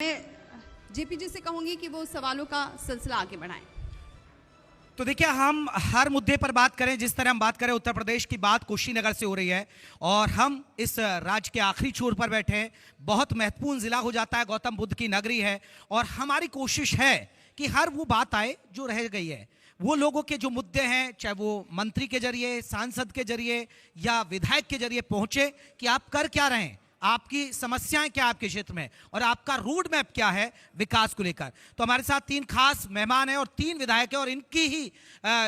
मैं जेपीजी से कहूंगी कि वो सवालों का सिलसिला आगे बढ़ाएं। तो देखिए, हम हर मुद्दे पर बात करें, जिस तरह हम बात करें उत्तर प्रदेश की बात कुशीनगर से हो रही है और हम इस राज्य के आखिरी छोर पर बैठे हैं। बहुत महत्वपूर्ण जिला हो जाता है, गौतम बुद्ध की नगरी है और हमारी कोशिश है कि हर वो बात आए जो रह गई है। वो लोगों के जो मुद्दे हैं, चाहे वो मंत्री के जरिए, सांसद के जरिए या विधायक के जरिए पहुंचे कि आप कर क्या रहे हैं, आपकी समस्याएं क्या आपके क्षेत्र में और आपका रोड मैप क्या है विकास को लेकर। तो हमारे साथ तीन खास मेहमान हैं और तीन विधायक हैं और इनकी ही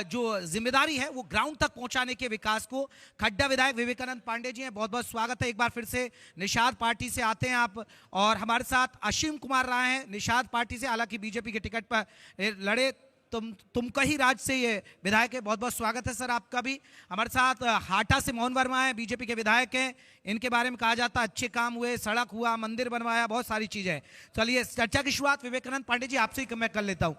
जो जिम्मेदारी है वो ग्राउंड तक पहुंचाने के विकास को। खड्डा विधायक विवेकानंद पांडे जी हैं, बहुत बहुत स्वागत है। एक बार फिर से निषाद पार्टी से आते हैं आप। और हमारे साथ असीम कुमार राय हैं, निषाद पार्टी से, हालांकि बीजेपी के टिकट पर लड़े, तुमका ही राज से ये विधायक है। बहुत बहुत स्वागत है सर आपका भी। हमारे साथ हाटा से मोहन वर्मा है, बीजेपी के विधायक हैं। इनके बारे में कहा जाता है अच्छे काम हुए, सड़क हुआ, मंदिर बनवाया, बहुत सारी चीजें हैं। चलिए चर्चा की शुरुआत विवेकानंद पांडे जी आपसे ही मैं कर लेता हूं,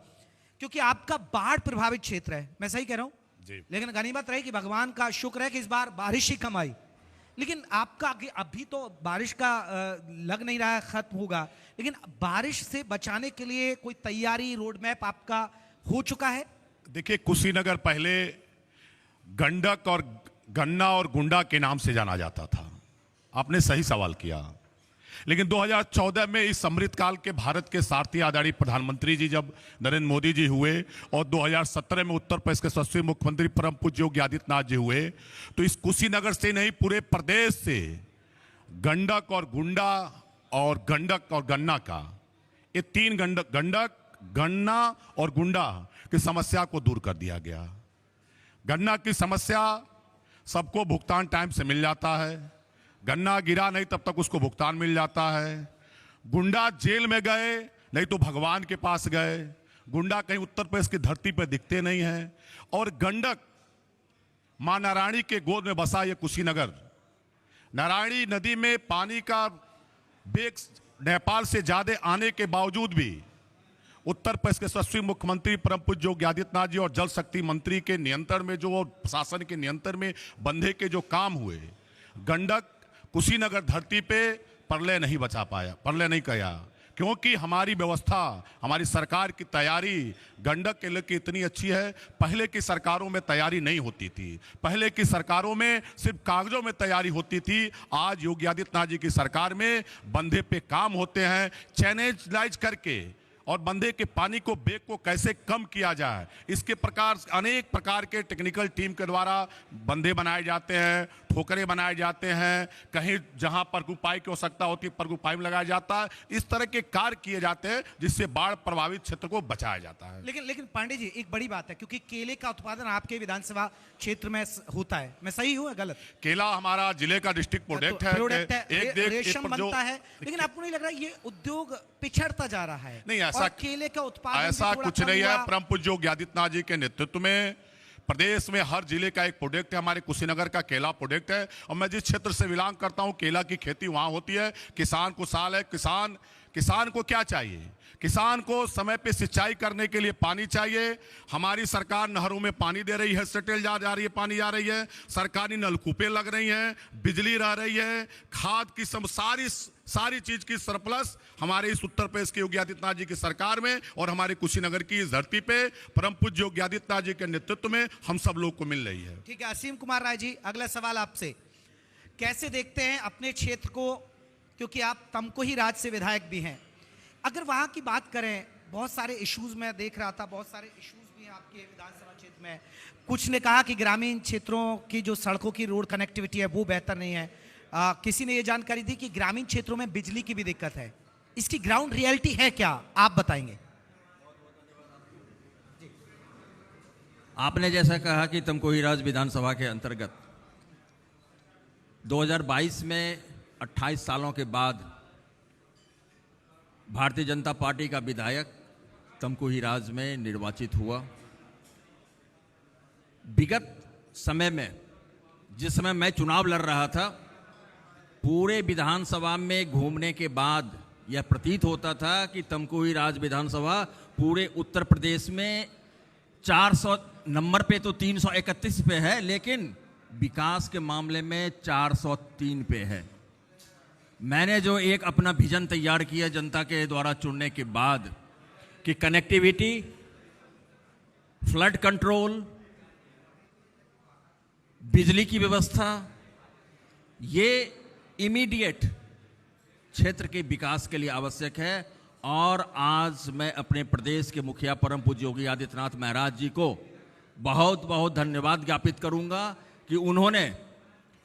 क्योंकि आपका बाढ़ प्रभावित क्षेत्र है, मैं सही कह रहा हूं? लेकिन गनीमत रही कि भगवान का शुक्र है कि इस बार बारिश ही कम आई। लेकिन आपका अभी तो बारिश का लग नहीं रहा है खत्म होगा, लेकिन बारिश से बचाने के लिए कोई तैयारी, रोड मैप आपका हो चुका है? देखिए, कुशीनगर पहले गंडक और गन्ना और गुंडा के नाम से जाना जाता था। आपने सही सवाल किया। लेकिन 2014 में इस अमृतकाल के भारत के सारथी आदरणीय प्रधानमंत्री जी जब नरेंद्र मोदी जी हुए और 2017 में उत्तर प्रदेश के यशस्वी मुख्यमंत्री परम पूज्य योगी आदित्यनाथ जी हुए, तो इस कुशीनगर से नहीं पूरे प्रदेश से गंडक और गुंडा और गंडक और गन्ना का, ये तीन गंडक गन्ना और गुंडा की समस्या को दूर कर दिया गया। गन्ना की समस्या, सबको भुगतान टाइम से मिल जाता है। गन्ना गिरा नहीं तब तक उसको भुगतान मिल जाता है। गुंडा जेल में गए नहीं तो भगवान के पास गए। गुंडा कहीं उत्तर प्रदेश की धरती पर दिखते नहीं है। और गंडक, मां नारायणी के गोद में बसा ये कुशीनगर, नारायणी नदी में पानी का वेग नेपाल से ज्यादा आने के बावजूद भी उत्तर प्रदेश के यशस्वी मुख्यमंत्री परम पूज्य योगी आदित्यनाथ जी और जल शक्ति मंत्री के नियंत्रण में जो, प्रशासन के नियंत्रण में बंधे के जो काम हुए, गंडक कुशीनगर धरती पे प्रलय नहीं बचा पाया, प्रलय नहीं किया, क्योंकि हमारी व्यवस्था, हमारी सरकार की तैयारी गंडक के लिए इतनी अच्छी है। पहले की सरकारों में तैयारी नहीं होती थी, पहले की सरकारों में सिर्फ कागजों में तैयारी होती थी। आज योगी आदित्यनाथ जी की सरकार में बंधे पे काम होते हैं, चैनलाइज करके, और बंधे के पानी को, बेग को कैसे कम किया जाए, इसके प्रकार अनेक प्रकार के टेक्निकल टीम के द्वारा बंधे बनाए जाते हैं, ठोकरे बनाए जाते हैं। कहीं जहां परगुपाई की आवश्यकता होती है परगुपाई में लगाया जाता है। इस तरह के कार्य किए जाते हैं जिससे बाढ़ प्रभावित क्षेत्र को बचाया जाता है। लेकिन पांडे जी, एक बड़ी बात है, क्योंकि केले का उत्पादन आपके विधानसभा क्षेत्र में होता है, मैं सही हूं या गलत? केला हमारा जिले का डिस्ट्रिक्ट प्रोडक्ट है, रेशम बनता है। लेकिन आपको नहीं लग रहा ये उद्योग पिछड़ता जा रहा है? नहीं, ऐसा केले का उत्पादन ऐसा कुछ नहीं है। परम पूज्य योगी आदित्यनाथ जी के नेतृत्व में प्रदेश में हर जिले का एक प्रोडक्ट है। हमारे कुशीनगर का केला प्रोडक्ट है और मैं जिस क्षेत्र से बिलोंग करता हूं, केला की खेती वहां होती है। किसान खुशहाल है। किसान को क्या चाहिए? किसान को समय पे सिंचाई करने के लिए पानी चाहिए। हमारी सरकार नहरों में पानी दे रही है, सेटल जा रही है, पानी आ रही है, सरकारी नलकूपे लग रही हैं, बिजली रह रही है, खाद की सारी चीज की सरप्लस हमारे इस उत्तर प्रदेश के योगी आदित्यनाथ जी की सरकार में और हमारे कुशीनगर की इस धरती पे परम पूज्य योगी आदित्यनाथ जी के नेतृत्व में हम सब लोग को मिल रही है। ठीक है, असीम कुमार राय जी, अगला सवाल आपसे। कैसे देखते हैं अपने क्षेत्र को, क्योंकि आप तमको ही राज से विधायक भी हैं, अगर वहां की बात करें, बहुत सारे इश्यूज मैं देख रहा था, बहुत सारे इश्यूज भी हैं आपके विधानसभा क्षेत्र में। कुछ ने कहा कि ग्रामीण क्षेत्रों की जो सड़कों की रोड कनेक्टिविटी है वो बेहतर नहीं है। किसी ने ये जानकारी दी कि ग्रामीण क्षेत्रों में बिजली की भी दिक्कत है। इसकी ग्राउंड रियलिटी है क्या, आप बताएंगे? आपने जैसा कहा कि तमकोही राज विधानसभा के अंतर्गत 2022 में 28 सालों के बाद भारतीय जनता पार्टी का विधायक तमकोही राज में निर्वाचित हुआ। विगत समय में, जिस समय मैं चुनाव लड़ रहा था, पूरे विधानसभा में घूमने के बाद यह प्रतीत होता था कि तमकोही राज विधानसभा पूरे उत्तर प्रदेश में 400 नंबर पे तो 331 पे है, लेकिन विकास के मामले में 403 पे है। मैंने जो एक अपना विजन तैयार किया जनता के द्वारा चुनने के बाद कि कनेक्टिविटी, फ्लड कंट्रोल, बिजली की व्यवस्था, ये इमीडिएट क्षेत्र के विकास के लिए आवश्यक है। और आज मैं अपने प्रदेश के मुखिया परम पूज्य योगी आदित्यनाथ महाराज जी को बहुत बहुत धन्यवाद ज्ञापित करूंगा कि उन्होंने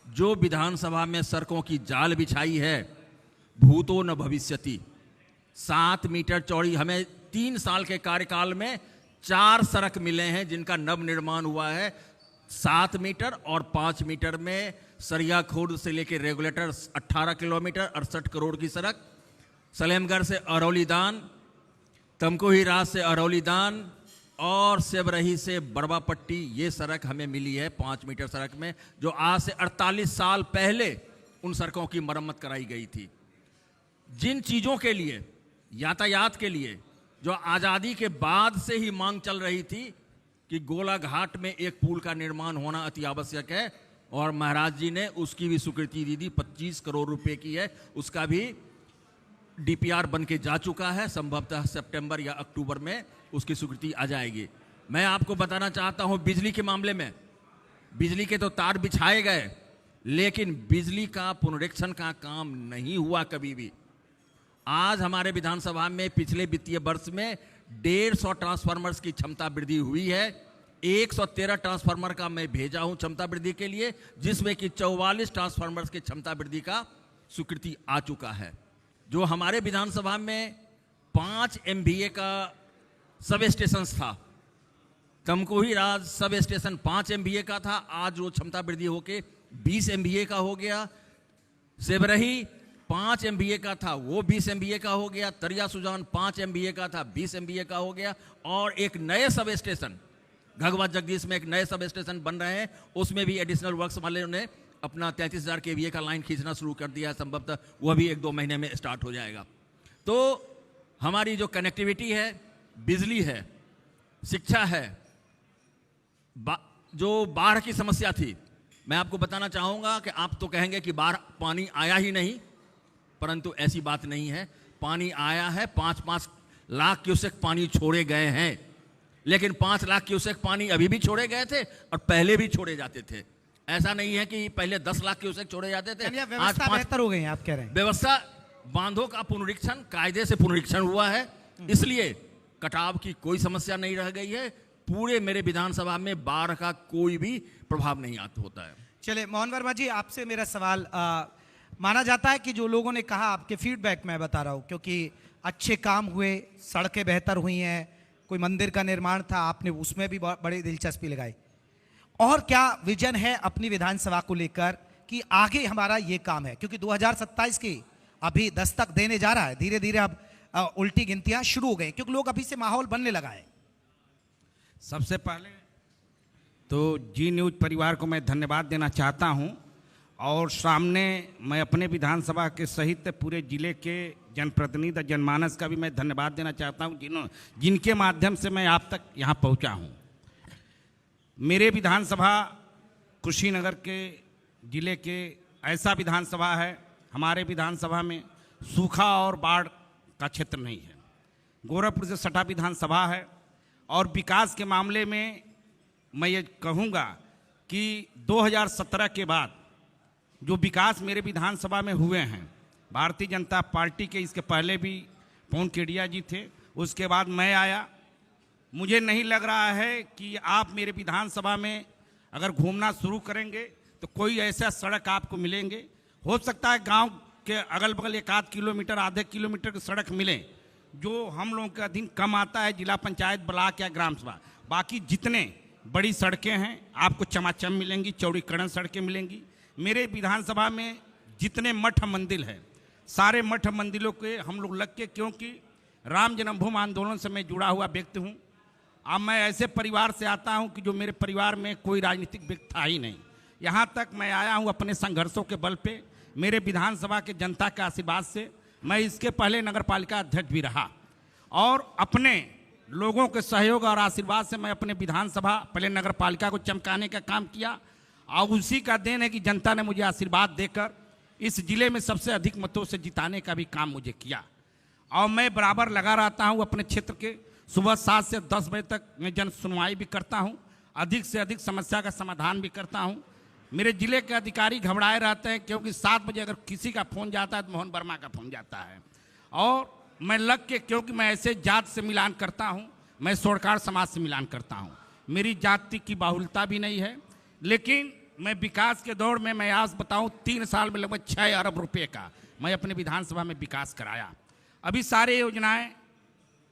जो विधानसभा में सड़कों की जाल बिछाई है, भूतो न भविष्यति, 7 मीटर चौड़ी, हमें 3 साल के कार्यकाल में 4 सड़क मिले हैं जिनका नव निर्माण हुआ है। 7 मीटर और 5 मीटर में सरिया खुर्द से लेकर रेगुलेटर 18 किलोमीटर 68 करोड़ की सड़क, सलेमगढ़ से अरौलीदान, तमकुही राज से अरौलीदान और सेवरही से बड़वा पट्टी, ये सड़क हमें मिली है 5 मीटर सड़क में, जो आज से 48 साल पहले उन सड़कों की मरम्मत कराई गई थी। जिन चीज़ों के लिए, यातायात के लिए, जो आज़ादी के बाद से ही मांग चल रही थी कि गोला घाट में एक पुल का निर्माण होना अति आवश्यक है, और महाराज जी ने उसकी भी स्वीकृति दी थी, 25 करोड़ रुपए की है, उसका भी डीपीआर बन के जा चुका है। संभवतः सितंबर या अक्टूबर में उसकी स्वीकृति आ जाएगी। मैं आपको बताना चाहता हूं, बिजली के मामले में, बिजली के तो तार बिछाए गए, लेकिन बिजली का पुनरीक्षण का काम नहीं हुआ कभी भी। आज हमारे विधानसभा में पिछले वित्तीय वर्ष में 150 ट्रांसफार्मर्स की क्षमता वृद्धि हुई है। 113 ट्रांसफार्मर का मैं भेजा हूं क्षमता वृद्धि के लिए, जिसमें कि 44 ट्रांसफार्मर्स की क्षमता वृद्धि का स्वीकृति आ चुका है। जो हमारे विधानसभा में 5 MVA का सब स्टेशन था, तमकुही राज सब स्टेशन 5 MVA का था, आज वो क्षमता वृद्धि होके 20 MVA का हो गया। सेवरही 5 MVA का था, वो 20 MVA का हो गया। तरिया सुजान 5 MVA का था, 20 MVA का हो गया। और एक नए सब स्टेशन घगवा जगदीश में एक नए सब स्टेशन बन रहे हैं, उसमें भी एडिशनल वर्क्स वाले ने अपना 33,000 kVA का लाइन खींचना शुरू कर दिया है। संभवतः वह भी 1-2 महीने में स्टार्ट हो जाएगा। तो हमारी जो कनेक्टिविटी है, बिजली है, शिक्षा है, जो बाढ़ की समस्या थी, मैं आपको बताना चाहूंगा कि आप तो कहेंगे कि बाढ़ पानी आया ही नहीं, परंतु ऐसी बात नहीं है। पानी आया है, 5-5 लाख क्यूसेक पानी छोड़े गए हैं, लेकिन 5 लाख क्यूसेक पानी अभी भी छोड़े गए थे और पहले भी छोड़े जाते थे। ऐसा नहीं है कि पहले 10 लाख क्यूसेक छोड़े जाते थे। आज बेहतर हो गई है, आप कह रहे हैं। व्यवस्था, बांधों का पुनरीक्षण, कायदे से पुनरीक्षण हुआ है, इसलिए कटाव की कोई समस्या नहीं रह गई है। पूरे मेरे विधानसभा में बाढ़ का कोई भी प्रभाव नहीं आता होता है। चलिए मोहन वर्मा जी, आपसे मेरा सवाल, माना जाता है कि जो लोगों ने कहा, आपके फीडबैक मैं बता रहा हूं, क्योंकि अच्छे काम हुए, सड़कें बेहतर हुई हैं, कोई मंदिर का निर्माण था, आपने उसमें भी बड़ी दिलचस्पी लगाई। और क्या विजन है अपनी विधानसभा को लेकर कि आगे हमारा ये काम है, क्योंकि 2027 की अभी दस्तक देने जा रहा है, धीरे धीरे अब उल्टी गिनतियां शुरू हो गई, क्योंकि लोग अभी से माहौल बनने लगा है। सबसे पहले तो जी न्यूज परिवार को मैं धन्यवाद देना चाहता हूं, और सामने मैं अपने विधानसभा के सहित पूरे जिले के जनप्रतिनिधि जनमानस का भी मैं धन्यवाद देना चाहता हूं, जिनके माध्यम से मैं आप तक यहां पहुंचा हूं। मेरे विधानसभा कुशीनगर के जिले के ऐसा विधानसभा है, हमारे विधानसभा में सूखा और बाढ़ का क्षेत्र नहीं है। गोरखपुर से सटा विधानसभा है, और विकास के मामले में मैं ये कहूँगा कि 2017 के बाद जो विकास मेरे विधानसभा में हुए हैं, भारतीय जनता पार्टी के, इसके पहले भी पवन केडिया जी थे, उसके बाद मैं आया, मुझे नहीं लग रहा है कि आप मेरे विधानसभा में अगर घूमना शुरू करेंगे तो कोई ऐसा सड़क आपको मिलेंगे। हो सकता है गांव के अगल बगल 1-8 किलोमीटर, आधे किलोमीटर की सड़क मिले, जो हम लोगों के अधीन कम आता है, जिला पंचायत, ब्लॉक या ग्राम सभा। बाकी जितने बड़ी सड़कें हैं आपको चमाचम मिलेंगी, चौड़ीकरण सड़कें मिलेंगी। मेरे विधानसभा में जितने मठ मंदिर हैं, सारे मठ मंदिरों के हम लोग लग के, क्योंकि राम जन्मभूमि आंदोलन से मैं जुड़ा हुआ व्यक्ति हूँ। अब मैं ऐसे परिवार से आता हूँ कि जो मेरे परिवार में कोई राजनीतिक व्यक्ति था ही नहीं। यहाँ तक मैं आया हूँ अपने संघर्षों के बल पे, मेरे विधानसभा के जनता के आशीर्वाद से। मैं इसके पहले नगर पालिका अध्यक्ष भी रहा, और अपने लोगों के सहयोग और आशीर्वाद से मैं अपने विधानसभा, पहले नगर पालिका को चमकाने का काम किया, और उसी का देन है कि जनता ने मुझे आशीर्वाद देकर इस जिले में सबसे अधिक मतों से जिताने का भी काम मुझे किया। और मैं बराबर लगा रहता हूँ अपने क्षेत्र के, सुबह 7 से 10 बजे तक मैं जन सुनवाई भी करता हूँ, अधिक से अधिक समस्या का समाधान भी करता हूँ। मेरे जिले के अधिकारी घबराए रहते हैं क्योंकि 7 बजे अगर किसी का फ़ोन जाता है तो मोहन वर्मा का फ़ोन जाता है। और मैं लग के, क्योंकि मैं ऐसे जात से मिलान करता हूँ, मैं सोड़कार समाज से मिलान करता हूँ, मेरी जाति की बाहुलता भी नहीं है, लेकिन मैं विकास के दौर में मैं आज बताऊँ 3 साल में लगभग 6 अरब रुपये का मैं अपने विधानसभा में विकास कराया। अभी सारे योजनाएं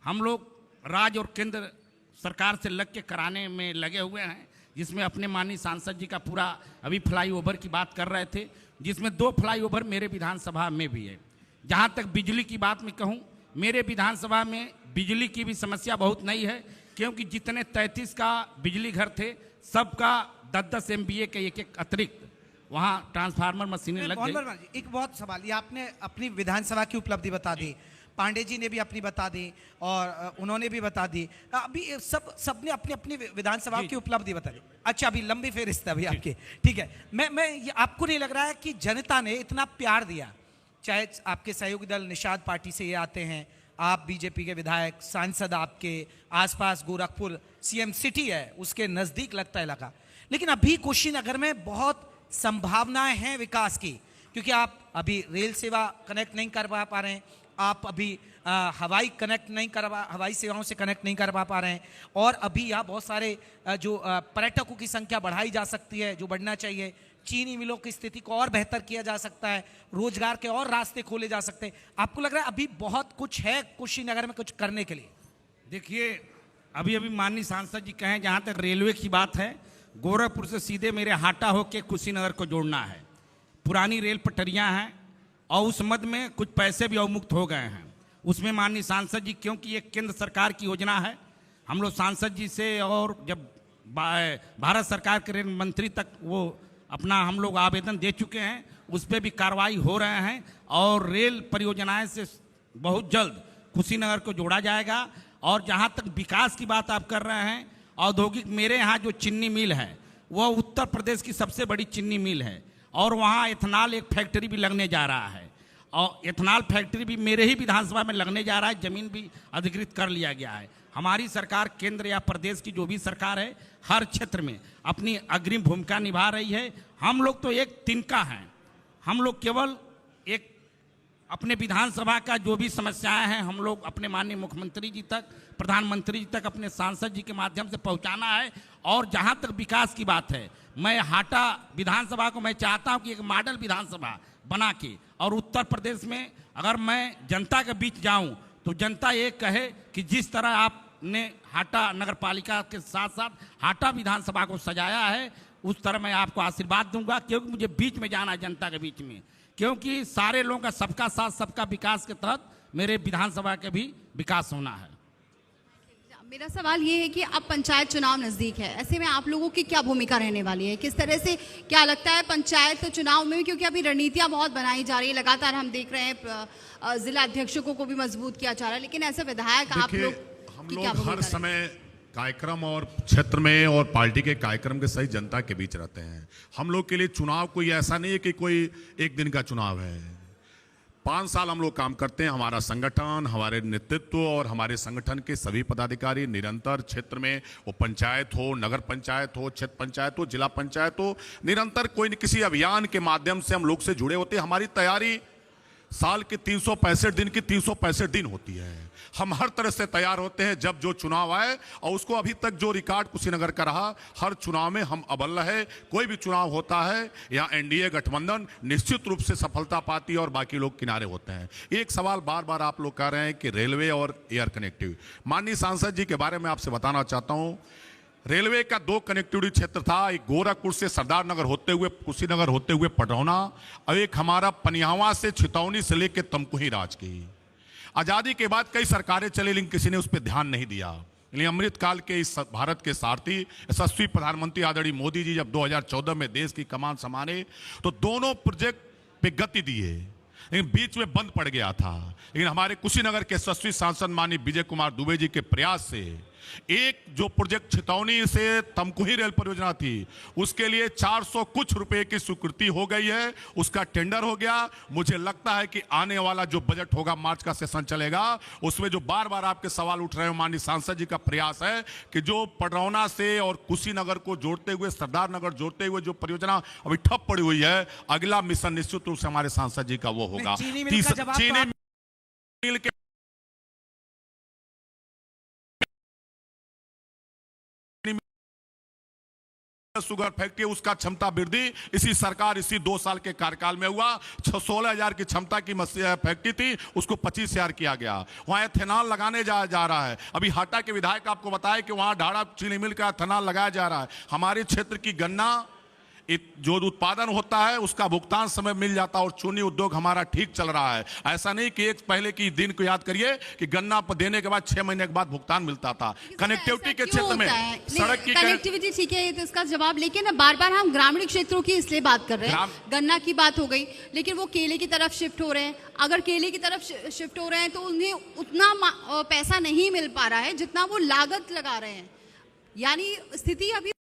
हम लोग राज्य और केंद्र सरकार से लग के कराने में लगे हुए हैं, जिसमें अपने माननीय सांसद जी का पूरा अभी फ्लाईओवर की बात कर रहे थे, जिसमें 2 फ्लाईओवर मेरे विधानसभा में भी है। जहां तक बिजली की बात मैं कहूं, मेरे विधानसभा में बिजली की भी समस्या बहुत नहीं है, क्योंकि जितने 33 का बिजली घर थे सबका 10-10 MVA के एक अतिरिक्त वहां ट्रांसफार्मर मशीनें लग मोहन गई। वर्मा जी, एक बहुत सवाल, ये आपने अपनी विधानसभा की उपलब्धि बता दी, पांडे जी ने भी अपनी बता दी और उन्होंने भी बता दी, अभी सबने अपनी अपनी विधानसभा की उपलब्धि बता दी। अच्छा, अभी लंबी फेरिस्त है अभी आपकी, ठीक है। मैं ये आपको नहीं लग रहा है कि जनता ने इतना प्यार दिया, चाहे आपके सहयोगी दल निषाद पार्टी से ये आते हैं, आप बीजेपी के विधायक, सांसद आपके आसपास गोरखपुर CM सिटी है, उसके नजदीक लगता है इलाका, लेकिन अभी कुशीनगर में बहुत संभावनाएं हैं विकास की, क्योंकि आप अभी रेल सेवा कनेक्ट नहीं कर पा रहे हैं, आप अभी हवाई सेवाओं से कनेक्ट नहीं कर पा रहे हैं, और अभी यहाँ बहुत सारे जो पर्यटकों की संख्या बढ़ाई जा सकती है, जो बढ़ना चाहिए। चीनी मिलों की स्थिति को और बेहतर किया जा सकता है, रोजगार के और रास्ते खोले जा सकते हैं। आपको लग रहा है अभी बहुत कुछ है कुशीनगर में कुछ करने के लिए? देखिए, अभी माननीय सांसद जी कहें, जहाँ तक रेलवे की बात है, गोरखपुर से सीधे मेरे हाटा होके कुशीनगर को जोड़ना है। पुरानी रेल पटरियाँ हैं और उस मद में कुछ पैसे भी अवमुक्त हो गए हैं। उसमें माननीय सांसद जी, क्योंकि ये केंद्र सरकार की योजना है, हम लोग सांसद जी से और जब भारत सरकार के रेल मंत्री तक वो अपना हम लोग आवेदन दे चुके हैं, उस पर भी कार्रवाई हो रहे हैं और रेल परियोजनाएं से बहुत जल्द कुशीनगर को जोड़ा जाएगा। और जहां तक विकास की बात आप कर रहे हैं, औद्योगिक, मेरे यहाँ जो चीनी मिल है वह उत्तर प्रदेश की सबसे बड़ी चीनी मिल है और वहाँ एथेनॉल एक फैक्ट्री भी लगने जा रहा है, और एथेनॉल फैक्ट्री भी मेरे ही विधानसभा में लगने जा रहा है, जमीन भी अधिकृत कर लिया गया है। हमारी सरकार, केंद्र या प्रदेश की जो भी सरकार है, हर क्षेत्र में अपनी अग्रिम भूमिका निभा रही है। हम लोग तो एक तिनका हैं, हम लोग केवल एक अपने विधानसभा का जो भी समस्याएं हैं, हम लोग अपने माननीय मुख्यमंत्री जी तक, प्रधानमंत्री जी तक, अपने सांसद जी के माध्यम से पहुंचाना है। और जहां तक विकास की बात है, मैं हाटा विधानसभा को मैं चाहता हूं कि एक मॉडल विधानसभा बना के, और उत्तर प्रदेश में अगर मैं जनता के बीच जाऊं तो जनता ये कहे कि जिस तरह आपने हाटा नगर पालिका के साथ साथ हाटा विधानसभा को सजाया है, उस तरह मैं आपको आशीर्वाद दूंगा, क्योंकि मुझे बीच में जाना है, जनता के बीच में, क्योंकि सारे लोगों का सबका साथ सबका विकास के तहत मेरे विधानसभा के भी विकास होना है। मेरा सवाल ये है कि अब पंचायत चुनाव नजदीक है, ऐसे में आप लोगों की क्या भूमिका रहने वाली है? किस तरह से क्या लगता है पंचायत चुनाव में, क्योंकि अभी रणनीतियां बहुत बनाई जा रही है, लगातार हम देख रहे हैं जिला अध्यक्षों को भी मजबूत किया जा रहा है, लेकिन ऐसे विधायक आप लोग हम लोग हर समय कार्यक्रम और क्षेत्र में और पार्टी के कार्यक्रम के सही जनता के बीच रहते हैं। हम लोग के लिए चुनाव कोई ऐसा नहीं है कि कोई एक दिन का चुनाव है। 5 साल हम लोग काम करते हैं। हमारा संगठन, हमारे नेतृत्व और हमारे संगठन के सभी पदाधिकारी निरंतर क्षेत्र में, वो पंचायत हो, नगर पंचायत हो, क्षेत्र पंचायत हो, जिला पंचायत हो, निरंतर कोई न किसी अभियान के माध्यम से हम लोग से जुड़े होते हैं। हमारी तैयारी साल के 365 दिन की 365 दिन होती है। हम हर तरह से तैयार होते हैं जब जो चुनाव आए, और उसको अभी तक जो रिकॉर्ड कुशीनगर का रहा, हर चुनाव में हम अव्वल रहे। कोई भी चुनाव होता है या एनडीए गठबंधन निश्चित रूप से सफलता पाती है और बाकी लोग किनारे होते हैं। एक सवाल बार बार आप लोग कह रहे हैं कि रेलवे और एयर कनेक्टिविटी, माननीय सांसद जी के बारे में आपसे बताना चाहता हूं, रेलवे का 2 कनेक्टिविटी क्षेत्र था, एक गोरखपुर से सरदार नगर होते हुए कुशीनगर होते हुए पटरौना, और एक हमारा पनियावा से छितौनी से लेकर तमकुही राज की। आज़ादी के बाद कई सरकारें चली, लेकिन किसी ने उस पर ध्यान नहीं दिया। लेकिन अमृतकाल के इस भारत के सारथी यशस्वी प्रधानमंत्री आदरणीय मोदी जी जब 2014 में देश की कमान संभाले तो दोनों प्रोजेक्ट पे गति दिए, लेकिन बीच में बंद पड़ गया था। लेकिन हमारे कुशीनगर के यशस्वी सांसद माननीय विजय कुमार दुबे जी के प्रयास से एक जो प्रोजेक्ट छितौनी से तमकुही रेल परियोजना थी उसके लिए 400 कुछ रुपए की स्वीकृति हो गई है, उसका टेंडर हो गया। मुझे लगता है कि आने वाला जो बजट होगा, मार्च का सेशन चलेगा, उसमें जो बार बार आपके सवाल उठ रहे हैं, माननीय सांसद जी का प्रयास है कि जो पडरौना से और कुशीनगर को जोड़ते हुए, सरदार नगर जोड़ते हुए जो परियोजना अभी ठप पड़ी हुई है, अगला मिशन निश्चित रूप से हमारे सांसद जी का वो होगा। चीनी मिल का जवाब तो मिल के शुगर फैक्ट्री, उसका क्षमता वृद्धि इसी सरकार, इसी 2 साल के कार्यकाल में हुआ। 16,000 की क्षमता की फैक्ट्री थी, उसको 25,000 किया गया। वहां एथेनॉल लगाने जा रहा है। अभी हाटा के विधायक आपको बताया कि वहां ढाड़ा चीनी मिल का एथेनॉल लगाया जा रहा है। हमारे क्षेत्र की गन्ना जो उत्पादन होता है उसका भुगतान समय मिल जाता है और चीनी उद्योग हमारा ठीक चल रहा है। ऐसा नहीं कि एक पहले की दिन को याद करिए कि गन्ना देने के बाद 6 महीने के बाद भुगतान मिलता था। कनेक्टिविटी के क्षेत्र में सड़क की कनेक्टिविटी ठीक है, तो इसका जवाब, लेकिन बार बार हम ग्रामीण क्षेत्रों की इसलिए बात कर रहे हैं। गन्ना की बात हो गई, लेकिन वो केले की तरफ शिफ्ट हो रहे हैं। अगर केले की तरफ शिफ्ट हो रहे हैं तो उन्हें उतना पैसा नहीं मिल पा रहा है जितना वो लागत लगा रहे हैं, यानी स्थिति अभी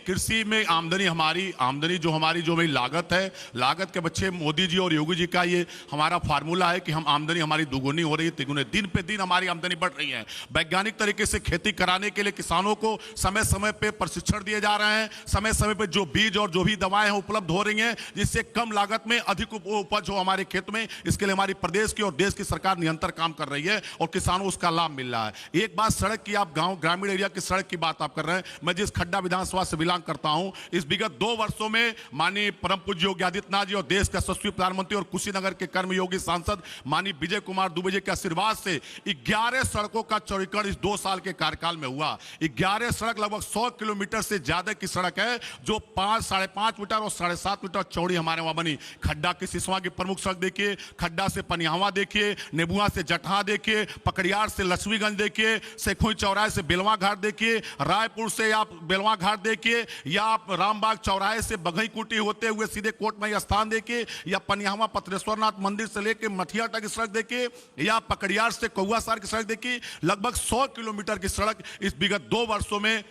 कृषि में आमदनी जो हमारी लागत है, लागत के बच्चे मोदी जी और योगी जी का ये हमारा फार्मूला है कि हम आमदनी हमारी दुगुनी हो रही है, तिगुनी, दिन पे दिन हमारी आमदनी बढ़ रही है। वैज्ञानिक तरीके से खेती कराने के लिए किसानों को समय समय पे प्रशिक्षण दिए जा रहे हैं, समय समय पे जो बीज और जो भी दवाएं हैं उपलब्ध हो रही हैं, जिससे कम लागत में अधिक उपज हो हमारे खेत में। इसके लिए हमारी प्रदेश की और देश की सरकार निरंतर काम कर रही है और किसानों उसका लाभ मिल रहा है। एक बात सड़क की, आप गाँव ग्रामीण एरिया की सड़क की बात आप कर रहे हैं। मैं जिस खड्डा विधानसभा से बिलोंग करता हूं, इस विगत 2 वर्षों में माननीय परम पूज्य योगी आदित्यनाथ जी और देश के यशस्वी प्रधानमंत्री और कुशीनगर के कर्मयोगी सांसद माननीय विजय कुमार दुबे जी के आशीर्वाद से 11 सड़कों का चौड़ीकरण इस 2 साल के कार्यकाल में हुआ। 11 सड़क, लगभग 100 किलोमीटर से ज्यादा की सड़क है, जो 5-5.5 मीटर और 7.5 मीटर चौड़ी हमारे वहां बनी। खड्डा की सिसवा की प्रमुख सड़क देखिए, खड्डा से पनियावा देखिए, नेबुआ से जटहा देखिए, पकड़ियार से लक्ष्मीगंज देखिए, सेखोई चौराहे से बेलवा घाट देखिए, रायपुर से आप बेलवा घाट देखिए, या आप रामबाग चौराहे से बघई कुटी होते हुए सीधे कोटमई स्थान देखिए, या पनियावा पत्रेश्वरनाथ मंदिर से लेकर मठिया तक की सड़क देखिए, या पकड़ियार से कौआसार की सड़क देखिए। लगभग 100 किलोमीटर की सड़क इस विगत 2 वर्षों में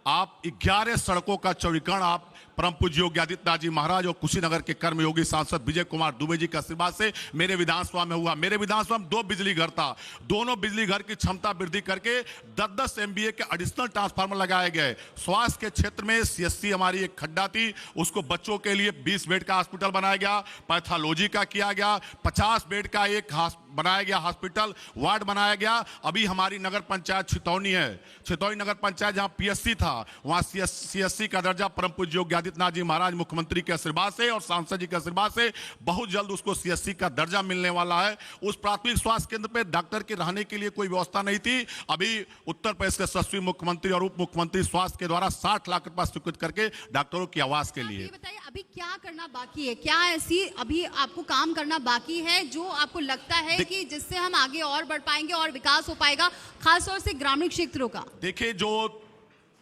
आप 11 सड़कों का चौड़ीकरण आप परम पूज्य योगी आदित्यनाथ जी महाराज और कुशीनगर के कर्मयोगी सांसद विजय कुमार दुबे जी के आशीर्वाद से मेरे विधानसभा में हुआ। मेरे विधानसभा में 2 बिजली घर था, दोनों बिजली घर की क्षमता वृद्धि करके 10-10 MVA के एडिशनल ट्रांसफार्मर लगाए गए। स्वास्थ्य के क्षेत्र में CSC हमारी एक खड्डा थी, उसको बच्चों के लिए 20 बेड का हॉस्पिटल बनाया गया, पैथोलॉजी का किया गया, 50 बेड का एक बनाया गया हॉस्पिटल, वार्ड बनाया गया। अभी हमारी नगर पंचायत छितौनी है, छितौनी नगर पंचायत जहां PSC था, वहां CSC का दर्जा परम पूज्य योगी आदित्यनाथ जी महाराज मुख्यमंत्री के आशीर्वाद से और सांसद जी के आशीर्वाद से बहुत जल्द उसको CSC का दर्जा मिलने वाला है। उस प्राथमिक स्वास्थ्य केंद्र पे डॉक्टर के रहने के लिए कोई व्यवस्था नहीं थी। अभी उत्तर प्रदेश के यशस्वी मुख्यमंत्री और उप मुख्यमंत्री स्वास्थ्य के द्वारा 60 लाख रुपया स्वीकृत करके डॉक्टरों की आवास के लिए। बताइए अभी क्या करना बाकी है, क्या ऐसी अभी आपको काम करना बाकी है जो आपको लगता है कि जिससे हम आगे और बढ़ पाएंगे और विकास हो पाएगा, खासतौर से ग्रामीण क्षेत्रों का? देखिए, जो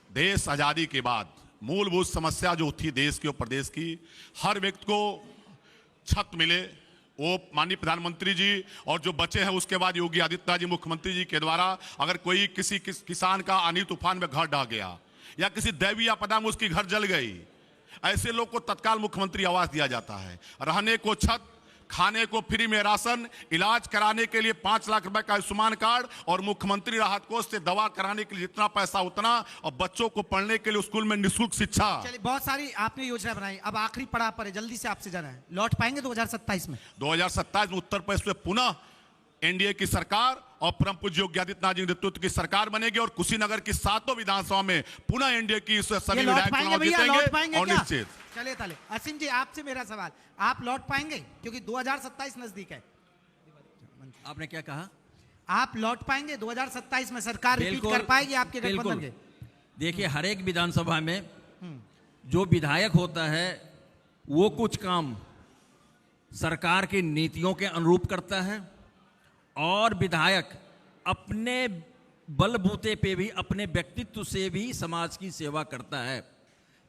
देश आजादी के बाद मूलभूत समस्या जो थी देश की और प्रदेश की, हर व्यक्ति को छत मिले, वो माननीय प्रधानमंत्री जी और जो बचे हैं उसके बाद योगी आदित्यनाथ जी मुख्यमंत्री जी के द्वारा, अगर कोई किसी किसान का आंधी तूफान में घर ढह गया या किसी दैवीय आपदा में उसकी घर जल गई, ऐसे लोग को तत्काल मुख्यमंत्री आवास दिया जाता है। रहने को छत, खाने को फ्री में राशन, इलाज कराने के लिए 5 लाख रुपए का आयुष्मान कार्ड और मुख्यमंत्री राहत कोष से दवा कराने के लिए जितना पैसा उतना, और बच्चों को पढ़ने के लिए स्कूल में निःशुल्क शिक्षा। चलिए, बहुत सारी आपने योजना बनाई, अब आखिरी पड़ाव पर है, जल्दी से आपसे जाना है, लौट पाएंगे 2027 में? 2027 में उत्तर प्रदेश में पुनः NDA की सरकार और परम पूज्य योगी आदित्यनाथ जी नेतृत्व की सरकार बनेगी और कुशीनगर की 7 विधानसभा में पुनः NDA की सभी विधायक चुनाव जीतेंगे और निश्चित। चलिए ताले। असीम जी, आपसे मेरा सवाल, आप लौट पाएंगे क्योंकि 2027 नजदीक है? आपने क्या कहा? आप लौट पाएंगे 2027 में? सरकार रिपीट कर पाएगी आपके गठबंधन के? देखिए, हर एक विधानसभा में जो विधायक होता है वो कुछ काम सरकार की नीतियों के अनुरूप करता है और विधायक अपने बलबूते पे भी, अपने व्यक्तित्व से भी समाज की सेवा करता है।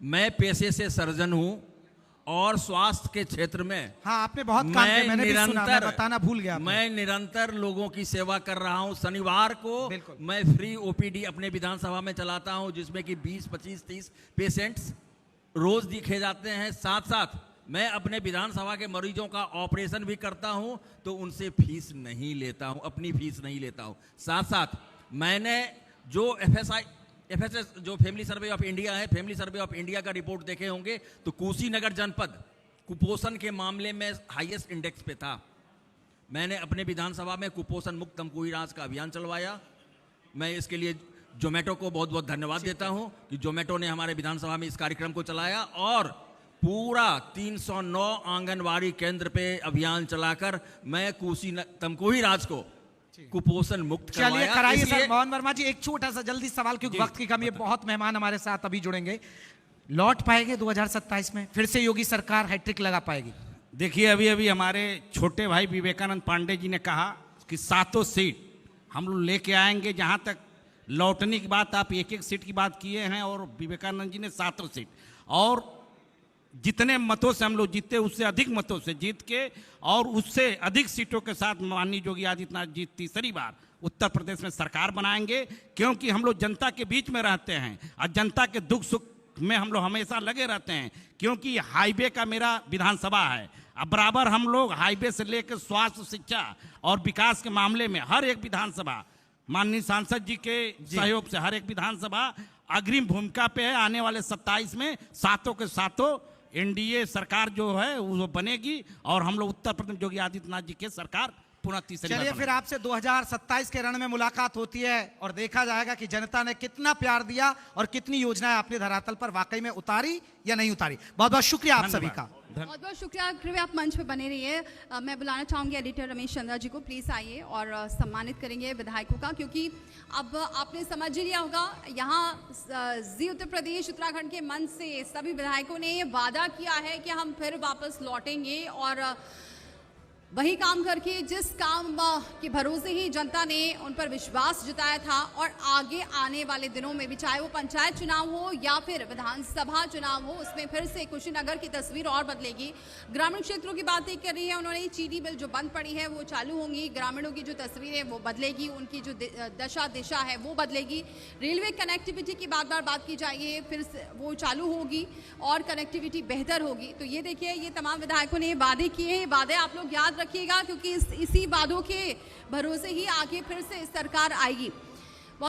मैं पेशे से सर्जन हूं और स्वास्थ्य के क्षेत्र में हाँ, आपने बहुत काम किया, मैंने भी सुना, मैं बताना भूल गया। मैं निरंतर लोगों की सेवा कर रहा हूं। शनिवार को बिल्कुल। मैं फ्री ओपीडी अपने विधानसभा में चलाता हूं, जिसमें कि 20, 25, 30 पेशेंट्स रोज दिखे जाते हैं। साथ साथ मैं अपने विधानसभा के मरीजों का ऑपरेशन भी करता हूं, तो उनसे फीस नहीं लेता हूं, अपनी फीस नहीं लेता हूं। साथ साथ मैंने जो एफएसएस जो फैमिली सर्वे ऑफ इंडिया है, फैमिली सर्वे ऑफ इंडिया का रिपोर्ट देखे होंगे, तो कुशीनगर जनपद कुपोषण के मामले में हाईएस्ट इंडेक्स पे था। मैंने अपने विधानसभा में कुपोषण मुक्त तमकुही राज का अभियान चलवाया। मैं इसके लिए जोमेटो को बहुत बहुत धन्यवाद देता हूं कि जोमेटो ने हमारे विधानसभा में इस कार्यक्रम को चलाया और पूरा 309 आंगनवाड़ी केंद्र पे अभियान चलाकर मैं तमकुही राज को कुपोषण मुक्त चलिए करवाया। कराइए इसलिए सर। मोहन वर्मा जी, एक छोटा सा जल्दी सवाल, क्योंकि वक्त की कमी है, बहुत मेहमान हमारे साथ अभी जुड़ेंगे। लौट पाएंगे 2027 में फिर से योगी सरकार हैट्रिक लगा पाएगी? देखिए, अभी अभी हमारे छोटे भाई विवेकानंद पांडे जी ने कहा कि 7 सीट हम लोग लेके आएंगे। जहां तक लौटने की बात, आप एक एक सीट की बात किए हैं और विवेकानंद जी ने 7 सीट, और जितने मतों से हम लोग जीते उससे अधिक मतों से जीत के और उससे अधिक सीटों के साथ माननीय योगी आदित्यनाथ जी तीसरी बार उत्तर प्रदेश में सरकार बनाएंगे। क्योंकि हम लोग जनता के बीच में रहते हैं और जनता के दुख सुख में हम लोग हमेशा लगे रहते हैं। क्योंकि हाईवे का मेरा विधानसभा है, अब बराबर हम लोग हाईवे से लेकर स्वास्थ्य, शिक्षा और विकास के मामले में हर एक विधानसभा माननीय सांसद जी के सहयोग से हर एक विधानसभा अग्रिम भूमिका पे है। आने वाले 27 में 7 के 7 एनडीए सरकार जो है वो बनेगी और हम लोग उत्तर प्रदेश योगी आदित्यनाथ जी के सरकार पुनः तीसरी बार चलिए फिर आपसे 2027 के रण में मुलाकात होती है और देखा जाएगा कि जनता ने कितना प्यार दिया और कितनी योजनाएं आपने धरातल पर वाकई में उतारी या नहीं उतारी। बहुत बहुत शुक्रिया आप सभी का। बहुत बहुत शुक्रिया। कृपया आप मंच पे बने रहिए। मैं बुलाना चाहूंगी एडिटर रमेश चंद्रा जी को, प्लीज़ आइए और सम्मानित करेंगे विधायकों का, क्योंकि अब आपने समझ ही लिया होगा यहाँ जी उत्तर प्रदेश उत्तराखंड के मंच से सभी विधायकों ने ये वादा किया है कि हम फिर वापस लौटेंगे और वही काम करके जिस काम के भरोसे ही जनता ने उन पर विश्वास जताया था, और आगे आने वाले दिनों में भी, चाहे वो पंचायत चुनाव हो या फिर विधानसभा चुनाव हो, उसमें फिर से कुशीनगर की तस्वीर और बदलेगी। ग्रामीण क्षेत्रों की बातें कर रही है उन्होंने, चीनी मिल जो बंद पड़ी है वो चालू होंगी, ग्रामीणों की जो तस्वीर है वो बदलेगी, उनकी जो दशा दिशा है वो बदलेगी। रेलवे कनेक्टिविटी की बार बार बात की जाइए, फिर वो चालू होगी और कनेक्टिविटी बेहतर होगी। तो ये देखिए, ये तमाम विधायकों ने वादे किए हैं। वादे आप लोग याद रखिएगा, क्योंकि इसी वादों के भरोसे ही आगे फिर से सरकार आएगी।